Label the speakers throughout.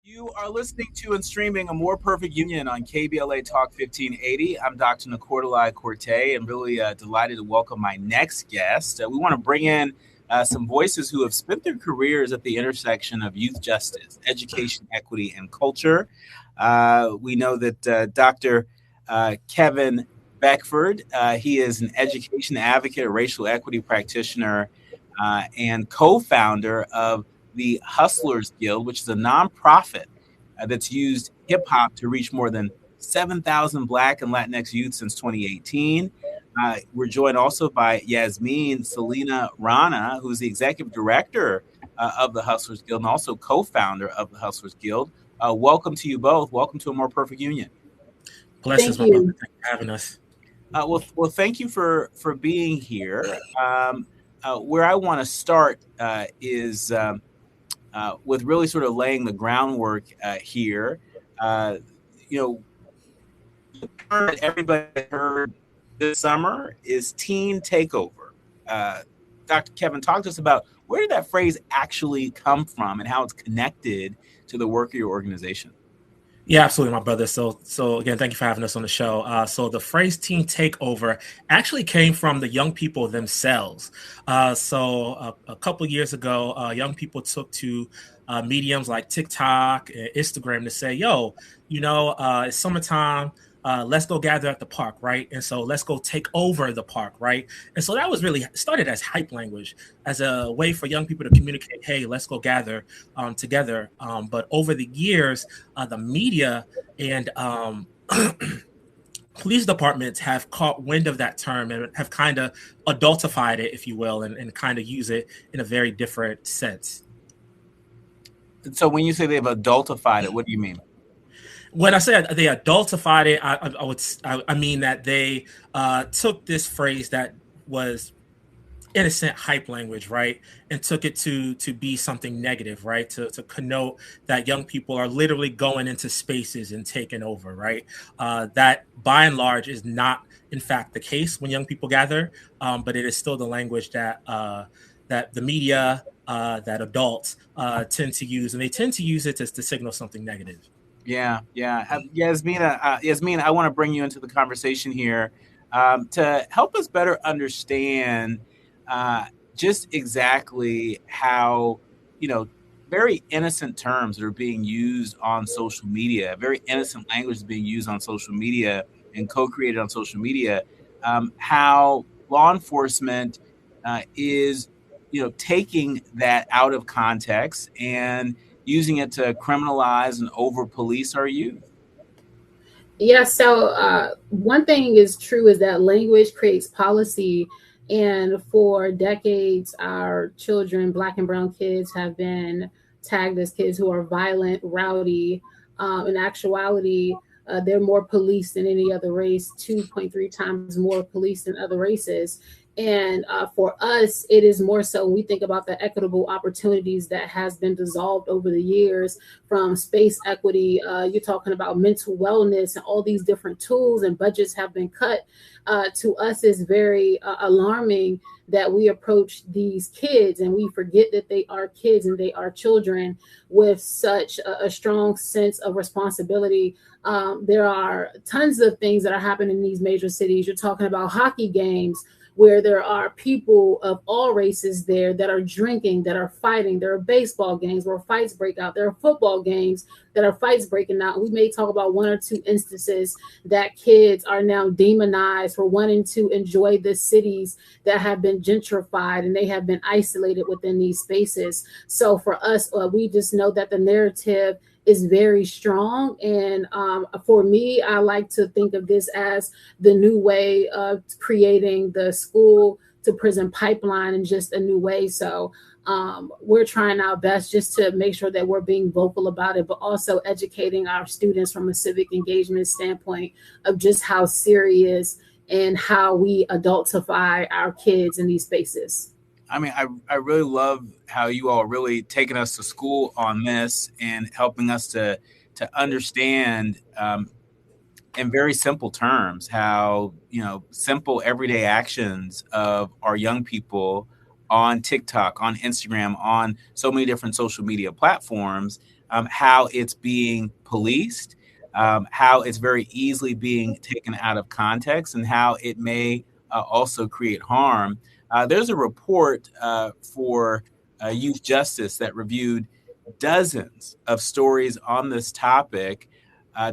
Speaker 1: You are listening to and streaming A More Perfect Union on KBLA Talk 1580. I'm Dr. Nii-Quartelai Corte, and really delighted to welcome my next guest. We want to bring in some voices who have spent their careers at the intersection of youth justice, education, equity, and culture. We know that Dr. Kevin Beckford, he is an education advocate, a racial equity practitioner, and co-founder of the Hustlers Guild, which is a nonprofit that's used hip hop to reach more than 7,000 Black and Latinx youth since 2018. We're joined also by Yasmin Selena Rana, who's the executive director of the Hustlers Guild and also co-founder of the Hustlers Guild. Welcome to you both. Welcome to A More Perfect Union.
Speaker 2: Blessings, my brother. Thank you for having us.
Speaker 1: Well, thank you for being here. Where I want to start is with really sort of laying the groundwork here. The term that everybody heard this summer is teen takeover. Dr. Kevin, talk to us about where did that phrase actually come from and how it's connected to the work of your organization.
Speaker 2: Yeah, absolutely, my brother. So again, thank you for having us on the show. So the phrase teen takeover actually came from the young people themselves. So a couple of years ago, young people took to mediums like TikTok and Instagram to say, yo, it's summertime. Let's go gather at the park, right? And so let's go take over the park, right? And so that was really started as hype language, as a way for young people to communicate, hey, let's go gather together. But over the years, the media and police departments have caught wind of that term and have kind of adultified it, if you will, and kind of use it in a very different sense.
Speaker 1: So when you say they've adultified it, what do you mean?
Speaker 2: When I say they adultified it, I mean that they took this phrase that was innocent hype language, right, and took it to be something negative, right, to connote that young people are literally going into spaces and taking over, right. That by and large is not, in fact, the case when young people gather, but it is still the language that that the media, that adults tend to use, and they tend to use it to signal something negative.
Speaker 1: Yeah. Yasmin, I want to bring you into the conversation here to help us better understand just exactly how, very innocent terms that are being used on social media, very innocent language is being used on social media and co-created on social media, how law enforcement is, taking that out of context and using it to criminalize and over police our youth.
Speaker 3: Yeah, so one thing is true is that language creates policy. And for decades, our children, Black and brown kids, have been tagged as kids who are violent, rowdy. In actuality, they're more police than any other race, 2.3 times more police than other races. And for us, it is more so when we think about the equitable opportunities that has been dissolved over the years, from space equity, you're talking about mental wellness and all these different tools and budgets have been cut. To us, is very alarming that we approach these kids and we forget that they are kids and they are children with such a strong sense of responsibility. There are tons of things that are happening in these major cities. You're talking about hockey games where there are people of all races there that are drinking, that are fighting. There are baseball games where fights break out. There are football games that are fights breaking out. We may talk about one or two instances that kids are now demonized for wanting to enjoy the cities that have been gentrified and they have been isolated within these spaces. So for us, we just know that the narrative is very strong. And for me, I like to think of this as the new way of creating the school to prison pipeline in just a new way. So we're trying our best just to make sure that we're being vocal about it, but also educating our students from a civic engagement standpoint of just how serious and how we adultify our kids in these spaces.
Speaker 1: I mean, I really love how you all are really taking us to school on this and helping us to understand in very simple terms how, simple everyday actions of our young people on TikTok, on Instagram, on so many different social media platforms how it's being policed, how it's very easily being taken out of context, and how it may also create harm. There's a report for youth justice that reviewed dozens of stories on this topic.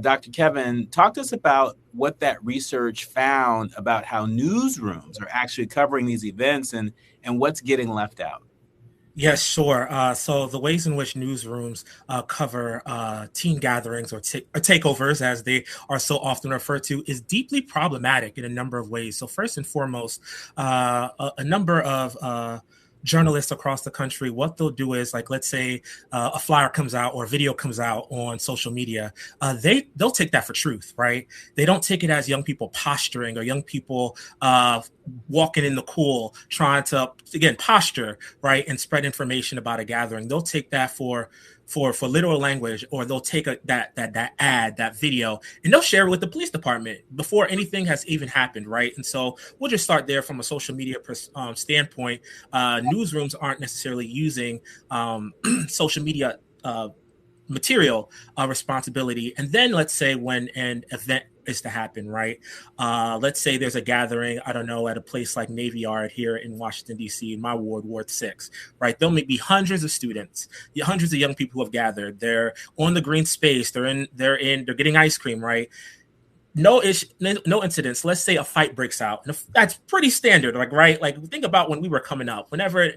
Speaker 1: Dr. Kevin, talk to us about what that research found about how newsrooms are actually covering these events and what's getting left out.
Speaker 2: Yes, sure. So the ways in which newsrooms cover teen gatherings or takeovers, as they are so often referred to, is deeply problematic in a number of ways. So first and foremost, a number of journalists across the country, what they'll do is, like, let's say a flyer comes out or a video comes out on social media, they'll take that for truth, right? They don't take it as young people posturing or young people walking in the cool, trying to, again, posture, right, and spread information about a gathering. They'll take that for literal language, or they'll take that ad, that video, and they'll share it with the police department before anything has even happened, right? And so we'll just start there from a social media standpoint. Newsrooms aren't necessarily using social media material responsibility. And then let's say when an event is to happen, right? Let's say there's a gathering, I don't know, at a place like Navy Yard here in Washington, D.C., in my ward, Ward 6, right? There'll be hundreds of students, hundreds of young people who have gathered. They're on the green space. They're getting ice cream, right? No incidents. Let's say a fight breaks out. And that's pretty standard, like, right? Like, think about when we were coming up. Whenever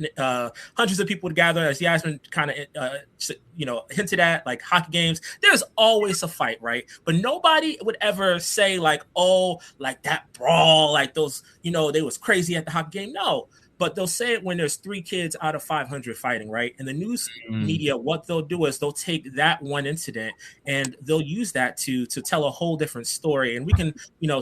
Speaker 2: hundreds of people would gather, as Yasmin kind of hinted at, like hockey games, there's always a fight, right? But nobody would ever say like, oh, like that brawl, like those, they was crazy at the hockey game. No. But they'll say it when there's 3 kids out of 500 fighting, right? And the news media, what they'll do is they'll take that one incident and they'll use that to tell a whole different story. And we can,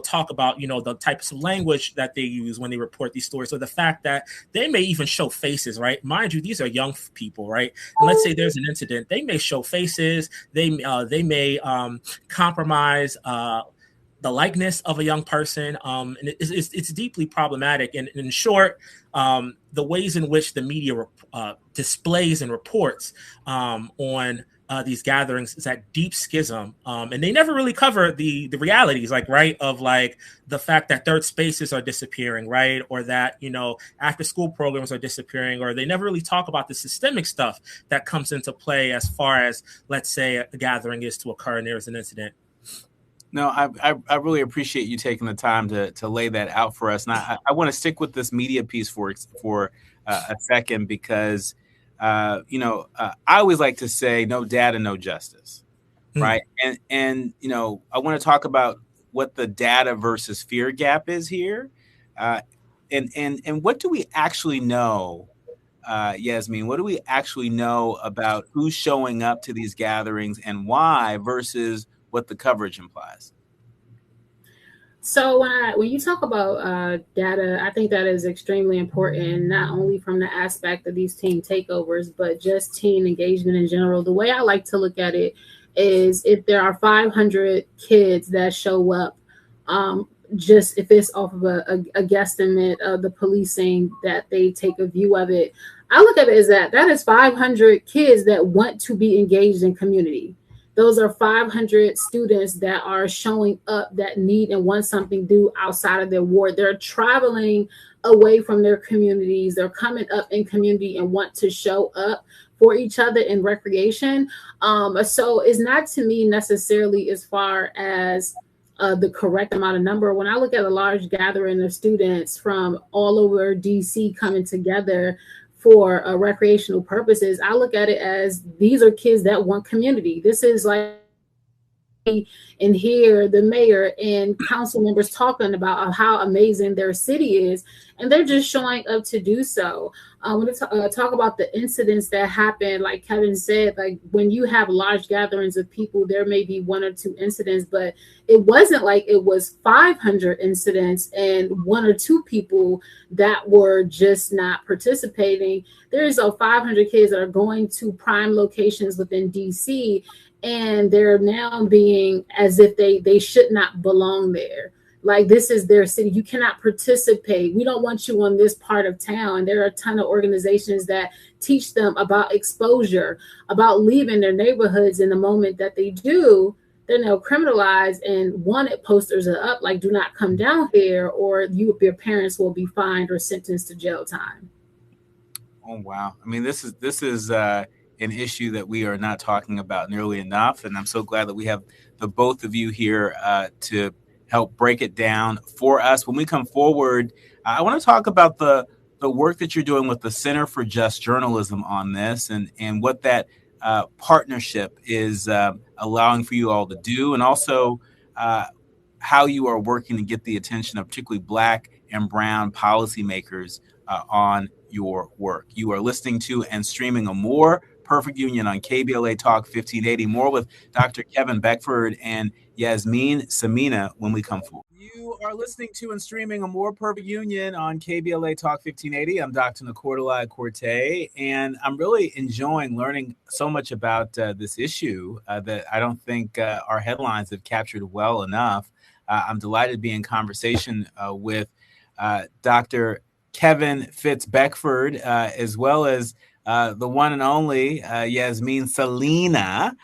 Speaker 2: talk about, the types of language that they use when they report these stories, or the fact that they may even show faces, right? Mind you, these are young people, right? And let's say there's an incident, they may show faces, they may compromise the likeness of a young person, and it's deeply problematic. And in short, the ways in which the media displays and reports on these gatherings is that deep schism, and they never really cover the realities, like, right, of like the fact that third spaces are disappearing, right, or that after school programs are disappearing, or they never really talk about the systemic stuff that comes into play as far as, let's say, a gathering is to occur and there's an incident.
Speaker 1: No, I really appreciate you taking the time to lay that out for us. And I want to stick with this media piece for a second, because I always like to say no data, no justice, right? And I want to talk about what the data versus fear gap is here, and what do we actually know, Yasmin? What do we actually know about who's showing up to these gatherings and why versus what the coverage implies?
Speaker 3: So when you talk about data, I think that is extremely important, not only from the aspect of these teen takeovers, but just teen engagement in general. The way I like to look at it is, if there are 500 kids that show up, just if it's off of a guesstimate of the policing that they take a view of it, I look at it as that is 500 kids that want to be engaged in community. Those are 500 students that are showing up, that need and want something do outside of their ward. They're traveling away from their communities. They're coming up in community and want to show up for each other in recreation. So it's not, to me, necessarily as far as the correct amount of number. When I look at a large gathering of students from all over DC coming together for recreational purposes, I look at it as these are kids that want community. This is like, and hear the mayor and council members talking about how amazing their city is, and they're just showing up to do so. I want to talk about the incidents that happen. Like Kevin said, like when you have large gatherings of people, there may be 1 or 2 incidents, but it wasn't like it was 500 incidents and 1 or 2 people that were just not participating. There's 500 kids that are going to prime locations within DC, and they're now being as if they should not belong there. Like, this is their city. You cannot participate. We don't want you on this part of town. And there are a ton of organizations that teach them about exposure, about leaving their neighborhoods in the moment that they do. They're now criminalized, and wanted posters are up like, do not come down here, or your parents will be fined or sentenced to jail time.
Speaker 1: Oh, wow. I mean, this is an issue that we are not talking about nearly enough. And I'm so glad that we have the both of you here to help break it down for us. When we come forward, I want to talk about the work that you're doing with the Center for Just Journalism on this, and what that partnership is allowing for you all to do, and also how you are working to get the attention of particularly Black and Brown policymakers on your work. You are listening to and streaming a More Perfect Union on KBLA Talk 1580. More with Dr. Kevin Beckford and Yasmin Samina when we come forward. You are listening to and streaming a More Perfect Union on KBLA Talk 1580. I'm Dr. Nii-Quartelai, and I'm really enjoying learning so much about this issue that I don't think our headlines have captured well enough. I'm delighted to be in conversation with Dr. Kevin Fitz Beckford, as well as the one and only Yasmin Samina,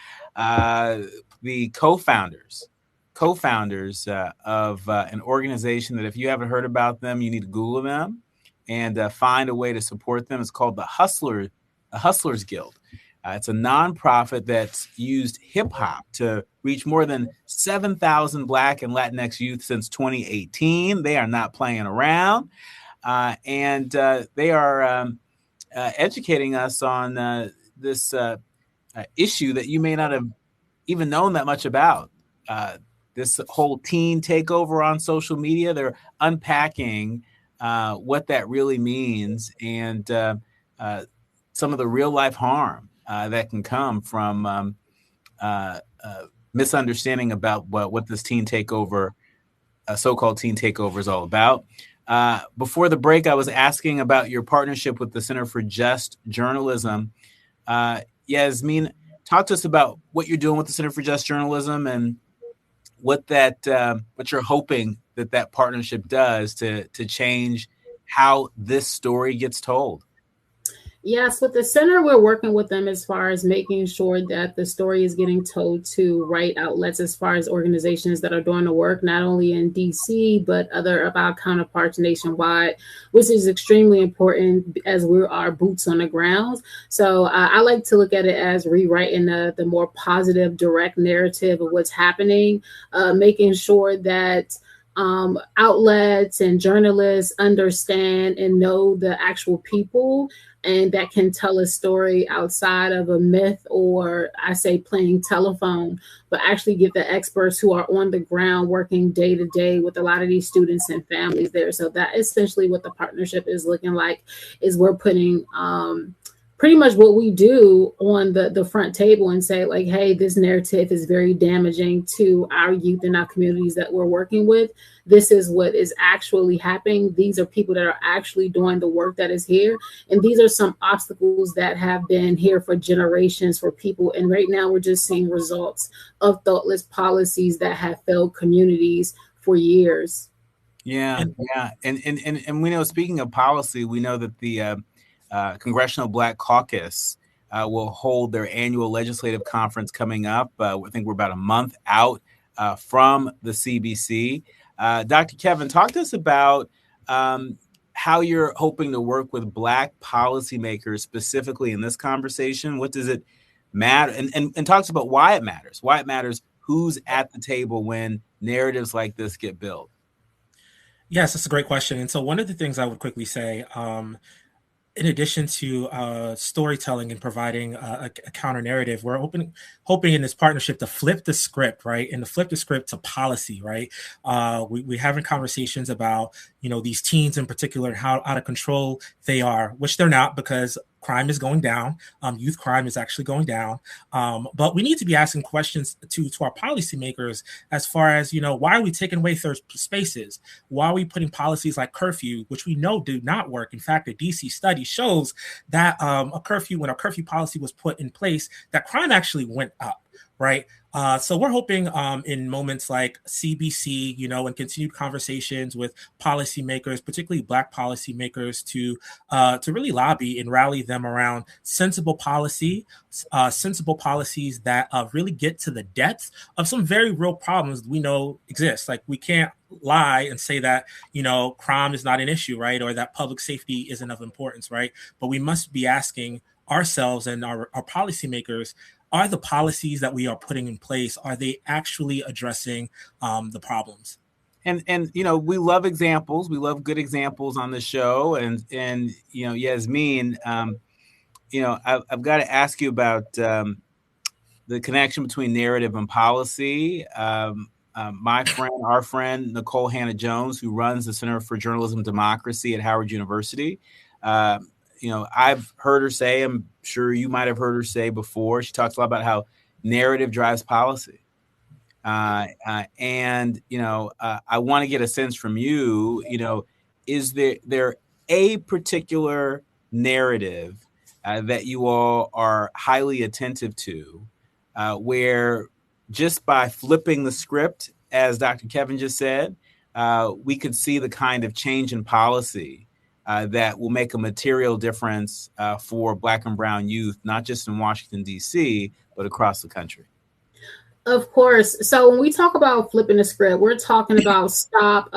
Speaker 1: the co-founders of an organization that, if you haven't heard about them, you need to Google them and find a way to support them. It's called the Hustlers Guild. It's a nonprofit that's used hip hop to reach more than 7,000 Black and Latinx youth since 2018. They are not playing around. And they are educating us on this issue that you may not have even known that much about. This whole teen takeover on social media. They're unpacking what that really means, and some of the real life harm that can come from misunderstanding about what this teen takeover, so-called teen takeover, is all about. Before the break, I was asking about your partnership with the Center for Just Journalism. Yasmin, talk to us about what you're doing with the Center for Just Journalism and what you're hoping that partnership does to change how this story gets told.
Speaker 3: Yes, with the center, we're working with them as far as making sure that the story is getting told to right outlets, as far as organizations that are doing the work, not only in DC, but other of our counterparts nationwide, which is extremely important as we are boots on the ground. So I like to look at it as rewriting the more positive, direct narrative of what's happening, making sure that outlets and journalists understand and know the actual people, and that can tell a story outside of a myth, or I say playing telephone, but actually get the experts who are on the ground working day to day with a lot of these students and families there. So that essentially what the partnership is looking like, is we're putting pretty much what we do on the front table and say, like, hey, this narrative is very damaging to our youth and our communities that we're working with. This is what is actually happening. These are people that are actually doing the work that is here. And these are some obstacles that have been here for generations for people. And right now we're just seeing results of thoughtless policies that have failed communities for years.
Speaker 1: Yeah. And we know, speaking of policy, we know that the Congressional Black Caucus will hold their annual legislative conference coming up. I think we're about a month out from the CBC. Dr. Kevin, talk to us about how you're hoping to work with Black policymakers specifically in this conversation. What does it matter? And talks about why it matters, who's at the table when narratives like this get built.
Speaker 2: Yes, that's a great question. And so one of the things I would quickly say, in addition to storytelling and providing a counter narrative, we're hoping in this partnership to flip the script, right? And to flip the script to policy, right? We're having conversations about, these teens in particular and how out of control they are, which they're not, because crime is going down. Youth crime is actually going down. But we need to be asking questions to our policymakers as far as, why are we taking away third spaces? Why are we putting policies like curfew, which we know do not work? In fact, a DC study shows that when a curfew policy was put in place, that crime actually went up. Right. So we're hoping in moments like CBC, and continued conversations with policymakers, particularly Black policymakers, to really lobby and rally them around sensible policies that really get to the depth of some very real problems we know exist. Like, we can't lie and say that crime is not an issue, right, or that public safety isn't of importance, right? But we must be asking ourselves and our policymakers, are the policies that we are putting in place, are they actually addressing the problems?
Speaker 1: And we love examples. We love good examples on the show. And Yasmeen, I've got to ask you about the connection between narrative and policy. Our friend Nicole Hannah-Jones, who runs the Center for Journalism and Democracy at Howard University. I've heard her say, I'm sure you might have heard her say before, she talks a lot about how narrative drives policy. I want to get a sense from you, is there a particular narrative that you all are highly attentive to, where just by flipping the script, as Dr. Kevin just said, we could see the kind of change in policy that will make a material difference for Black and brown youth, not just in Washington, D.C., but across the country?
Speaker 3: Of course. So when we talk about flipping the script, we're talking about stop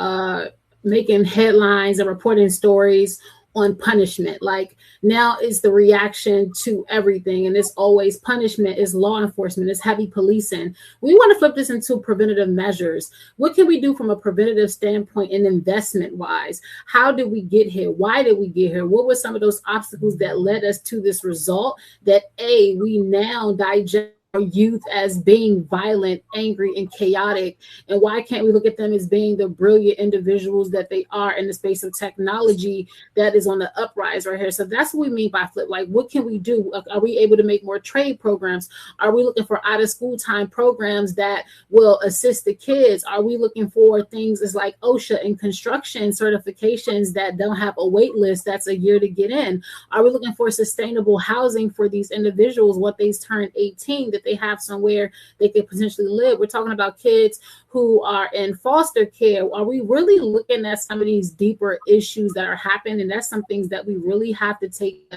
Speaker 3: making headlines and reporting stories on punishment. Like, now is the reaction to everything. And it's always punishment, is law enforcement, is heavy policing. We want to flip this into preventative measures. What can we do from a preventative standpoint and investment wise? How did we get here? Why did we get here? What were some of those obstacles that led us to this result that we now digest youth as being violent, angry, and chaotic? And why can't we look at them as being the brilliant individuals that they are in the space of technology that is on the uprise right here? So that's what we mean by flip. Like, what can we do? Are we able to make more trade programs? Are we looking for out of school time programs that will assist the kids? Are we looking for things as like OSHA and construction certifications that don't have a wait list that's a year to get in? Are we looking for sustainable housing for these individuals once they turn 18, that they have somewhere they could potentially live? We're talking about kids who are in foster care. Are we really looking at some of these deeper issues that are happening? And that's some things that we really have to take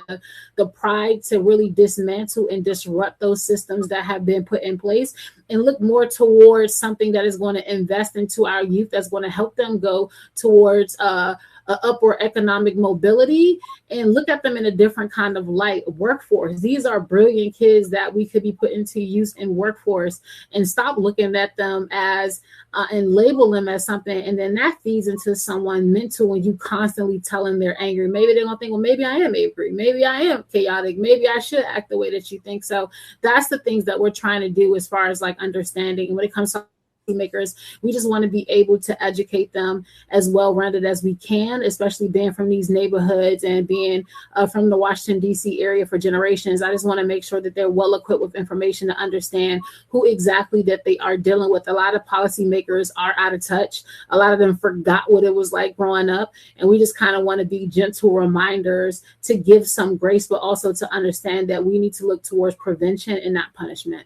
Speaker 3: the pride to really dismantle and disrupt those systems that have been put in place, and look more towards something that is going to invest into our youth, that's going to help them go towards upward economic mobility, and look at them in a different kind of light. Workforce, these are brilliant kids that we could be putting to use in workforce, and stop looking at them as and label them as something, and then that feeds into someone mental when you constantly tell them they're angry. Maybe they're gonna think, well, maybe I am angry, maybe I am chaotic, maybe I should act the way that you think. So that's the things that we're trying to do as far as like understanding. And when it comes to makers, we just want to be able to educate them as well-rounded as we can, especially being from these neighborhoods and being from the Washington, D.C. area for generations. I just want to make sure that they're well-equipped with information to understand who exactly that they are dealing with. A lot of policymakers are out of touch. A lot of them forgot what it was like growing up, and we just kind of want to be gentle reminders to give some grace, but also to understand that we need to look towards prevention and not punishment.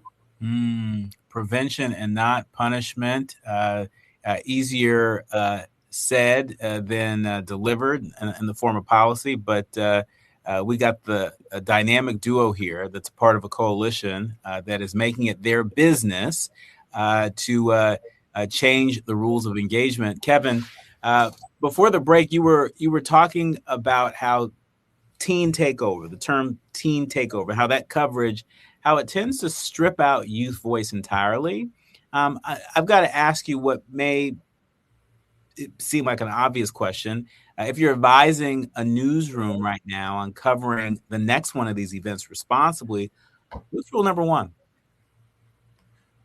Speaker 1: Prevention and not punishment. Easier said than delivered in the form of policy. But we got a dynamic duo here that's part of a coalition that is making it their business to change the rules of engagement. Kevin, before the break, you were talking about how the term teen takeover, how that coverage, how it tends to strip out youth voice entirely. I've got to ask you what may seem like an obvious question. If you're advising a newsroom right now on covering the next one of these events responsibly, what's rule number one?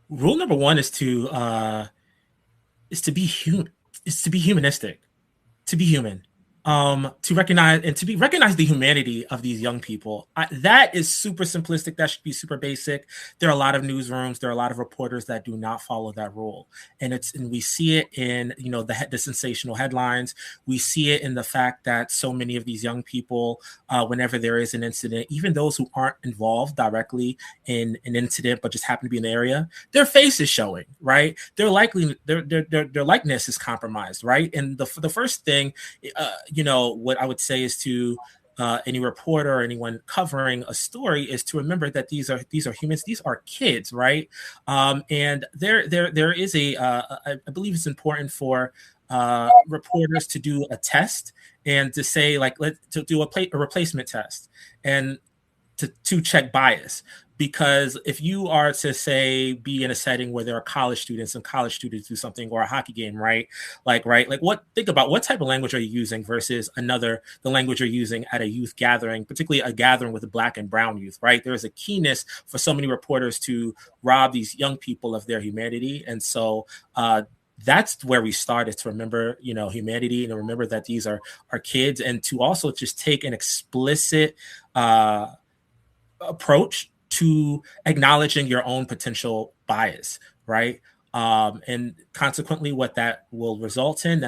Speaker 2: Rule number one is to be human. Is to be humanistic, to be human. to recognize and to recognize the humanity of these young people. That is super simplistic. That should be super basic. There are a lot of newsrooms, there are a lot of reporters that do not follow that rule, and we see it in the sensational headlines. We see it in the fact that so many of these young people, whenever there is an incident, even those who aren't involved directly in an incident but just happen to be in the area, their face is showing, right? Their likeness is compromised, right? And the first thing, what I would say is to any reporter or anyone covering a story is to remember that these are humans, these are kids, right? And there is I believe it's important for reporters to do a test and to say to do a replacement test and to check bias. Because if you are to say be in a setting where there are college students and college students do something, or a hockey game, right? Think about what type of language are you using versus the language you're using at a youth gathering, particularly a gathering with the Black and brown youth, right? There is a keenness for so many reporters to rob these young people of their humanity. And so that's where we start, is to remember, humanity, and remember that these are kids, and to also just take an explicit approach to acknowledging your own potential bias, right? And consequently, what that will result in,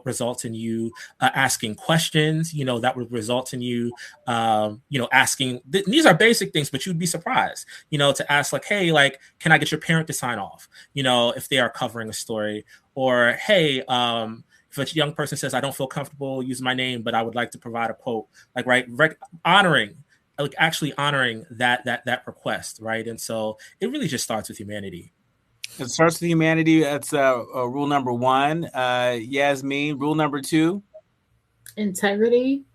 Speaker 2: results in you asking questions, that would result in you, asking, these are basic things, but you'd be surprised, to ask hey, can I get your parent to sign off, if they are covering a story, or, hey, if a young person says, I don't feel comfortable using my name, but I would like to provide a quote, actually honoring that request, right? And so it really just starts with humanity.
Speaker 1: It starts with humanity. That's rule number one. Yasmin, rule number two?
Speaker 3: Integrity.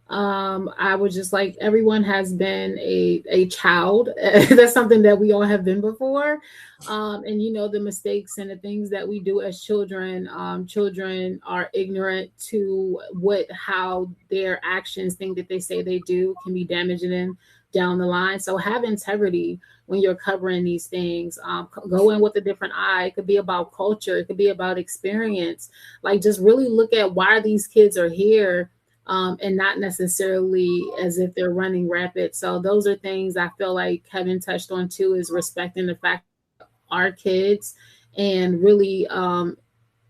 Speaker 3: I would just everyone has been a child. That's something that we all have been before. And the mistakes and the things that we do as children, children are ignorant to how their actions, things that they say they do, can be damaging them down the line. So have integrity when you're covering these things. Go in with a different eye. It could be about culture. It could be about experience. Just really look at why these kids are here. And not necessarily as if they're running rapid. So those are things I feel like Kevin touched on too, is respecting the fact that our kids and really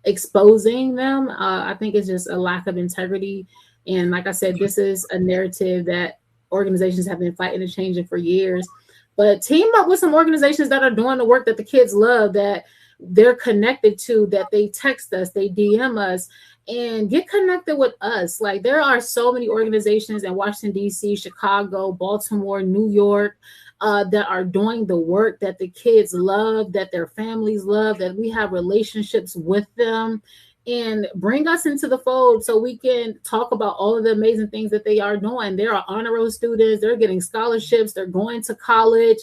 Speaker 3: exposing them. I think it's just a lack of integrity. And like I said, this is a narrative that organizations have been fighting and changing for years. But team up with some organizations that are doing the work that the kids love, that they're connected to, that they text us, they DM us, and get connected with us. There are so many organizations in Washington, D.C., Chicago, Baltimore, New York, that are doing the work that the kids love, that their families love, that we have relationships with them, and bring us into the fold so we can talk about all of the amazing things that they are doing. There are honor roll students, they're getting scholarships, they're going to college,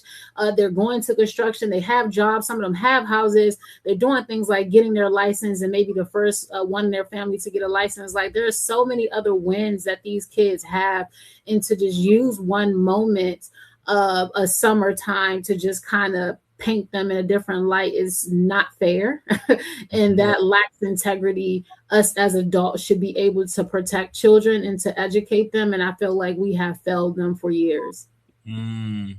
Speaker 3: they're going to construction, they have jobs, some of them have houses, they're doing things like getting their license and maybe the first one in their family to get a license. There are so many other wins that these kids have, and to just use one moment of a summertime to just kind of paint them in a different light is not fair. And that lacks integrity. Us as adults should be able to protect children and to educate them. And I feel like we have failed them for years.
Speaker 1: In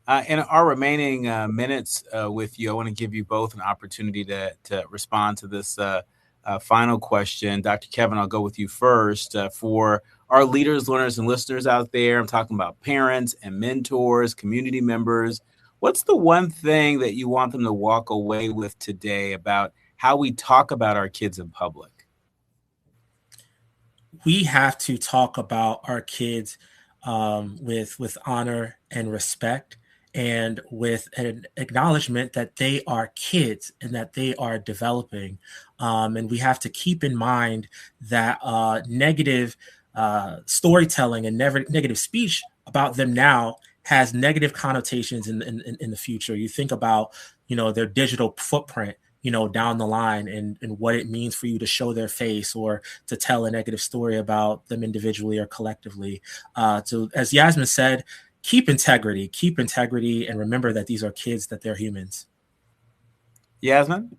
Speaker 1: our remaining minutes with you, I want to give you both an opportunity to respond to this final question. Dr. Kevin, I'll go with you first. For our leaders, learners, and listeners out there, I'm talking about parents and mentors, community members. What's the one thing that you want them to walk away with today about how we talk about our kids in public?
Speaker 2: We have to talk about our kids with honor and respect, and with an acknowledgement that they are kids and that they are developing. And we have to keep in mind that negative storytelling and negative speech about them now has negative connotations in the future. You think about, their digital footprint, down the line, and what it means for you to show their face or to tell a negative story about them individually or collectively. So as Yasmin said, keep integrity, and remember that these are kids, that they're humans.
Speaker 1: Yasmin?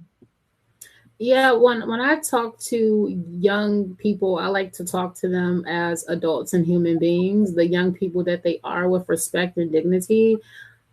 Speaker 3: Yeah, when I talk to young people, I like to talk to them as adults and human beings, the young people that they are, with respect and dignity.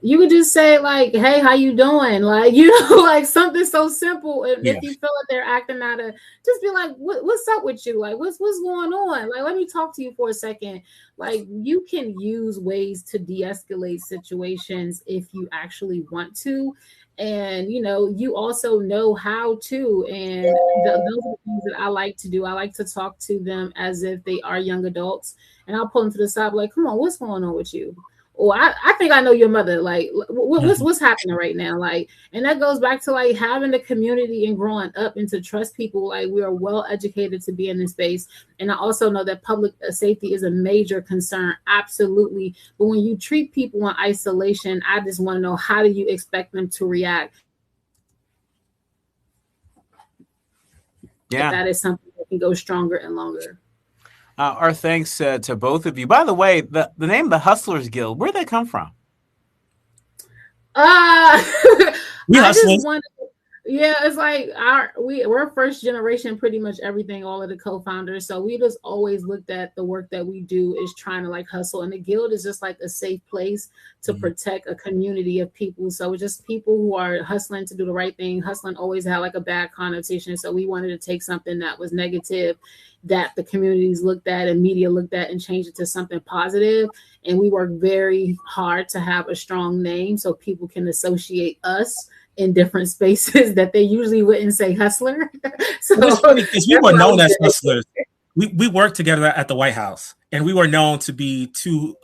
Speaker 3: You could just say like, "Hey, how you doing?" Like, like something so simple. And
Speaker 2: Yeah.
Speaker 3: if you feel like they're acting out of, just be like, "What's up with you? Like, what's going on? Like, let me talk to you for a second." Like, you can use ways to de-escalate situations if you actually want to, and you also know how to. And those are the things that I like to do. I like to talk to them as if they are young adults, and I'll pull them to the side, like, "Come on, what's going on with you?" Or I think I know your mother. Like, what's happening right now? Like, and that goes back to like having the community and growing up and to trust people. Like, we are well educated to be in this space, and I also know that public safety is a major concern. Absolutely, but when you treat people in isolation, I just want to know, how do you expect them to react?
Speaker 1: Yeah.
Speaker 3: That is something that can go stronger and longer.
Speaker 1: Our thanks to both of you. By the way, the name the Hustlers Guild, where'd that come from?
Speaker 2: We
Speaker 3: I just
Speaker 2: hustlers.
Speaker 3: wanted, yeah, it's like we're first generation, pretty much everything, all of the co-founders. So we just always looked at the work that we do is trying to like hustle. And the guild is just like a safe place to protect a community of people. So it's just people who are hustling to do the right thing. Hustling always had like a bad connotation. So we wanted to take something that was negative, that the communities looked at and media looked at, and change it to something positive. And we work very hard to have a strong name so people can associate us in different spaces that they usually wouldn't say hustler. So
Speaker 2: It's funny because we were known as hustlers. We worked together at the White House, and we were known to be two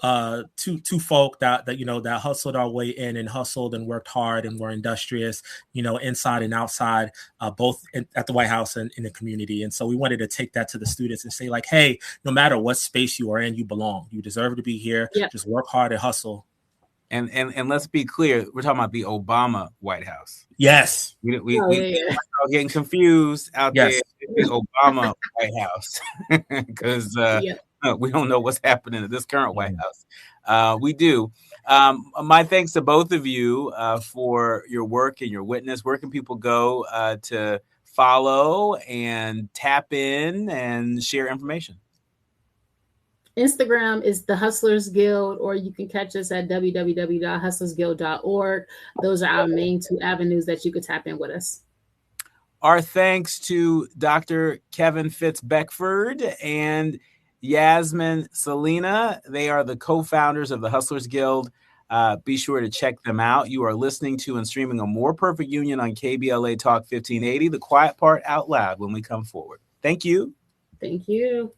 Speaker 2: folk that hustled our way in and hustled and worked hard and were industrious, inside and outside, both at the White House and in the community. And so we wanted to take that to the students and say, like, hey, no matter what space you are in, you belong. You deserve to be here.
Speaker 3: Yep.
Speaker 2: Just work hard and hustle.
Speaker 1: And let's be clear, we're talking about the Obama White House.
Speaker 2: Yes.
Speaker 1: We are getting confused out there. The Obama White House, because we don't know what's happening at this current White House. We do. My thanks to both of you for your work and your witness. Where can people go to follow and tap in and share information?
Speaker 3: Instagram is the Hustlers Guild, or you can catch us at www.hustlersguild.org. Those are our main two avenues that you could tap in with us.
Speaker 1: Our thanks to Dr. Kevin Fitz-Beckford and Yasmin Salina. They are the co-founders of the Hustlers Guild. Be sure to check them out. You are listening to and streaming A More Perfect Union on KBLA Talk 1580. The quiet part out loud when we come forward. Thank you.
Speaker 3: Thank you.